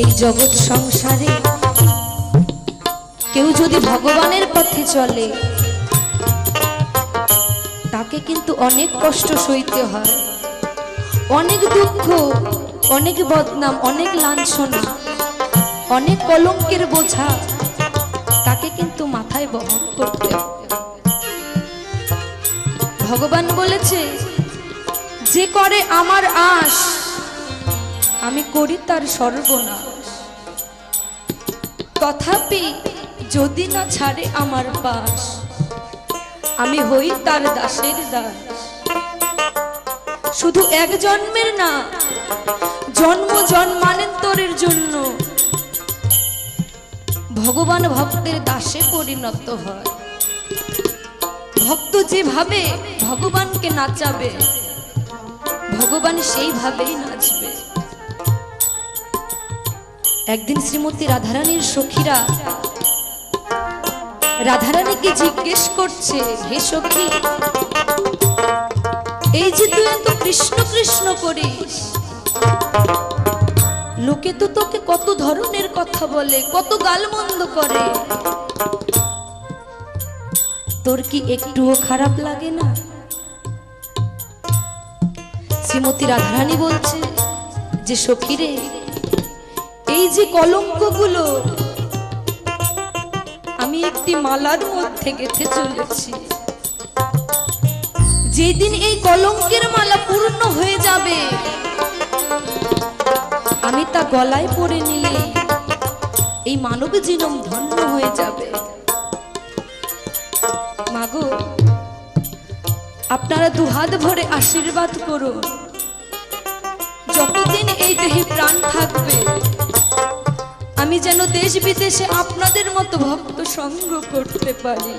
এই জগৎ সংসারে কেউ যদি ভগবানের পথে চলে তাকে কিন্তু অনেক কষ্ট সইতে হয়, অনেক দুঃখ, অনেক বদনাম, অনেক লাঞ্ছনা, অনেক কলঙ্কের বোঝা তাকে কিন্তু মাথায় বহন করতে হয়। ভগবান বলেছে, যে করে আমার আশ আমি করি তার সর্বনাশ, তথাপি যদি না ছাড়ে আমার পাশ আমি হই তার দাসের দাস। শুধু এক জন্মের না, জন্ম জন্মান্তরের জন্য ভগবান ভক্তের দাসে পরিণত হয়। ভক্ত যেভাবে ভগবানকে নাচাবে ভগবান সেইভাবেই নাচবে। একদিন শ্রীমতী রাধারানীর সখীরা রাধারানীকে জিজ্ঞেস করছে, হে সখী, এই যে তুই এত কৃষ্ণ কৃষ্ণ করিস, লোকে তো তোকে কত ধরনের কথা বলে, কত গালমন্দ করে, তোর কি একটুও খারাপ লাগে না? শ্রীমতী রাধারানী বলছে যে সখীরে, এই যে কলঙ্কগুলো আমি একটি মালার মধ্যে গেঁথে চলেছি, যেদিন এই কলঙ্কের মালা পূর্ণ হয়ে যাবে আমি তা গলায় পরে নিলে এই মানব জীবন ধন্য হয়ে যাবে। মাগো, আপনারা দুহাত ভরে আশীর্বাদ করুন, যতদিন এই দেহে প্রাণ থাকবে আমি যেন দেশ বিদেশে আপনাদের মতো ভক্ত সঙ্গ করতে পারি।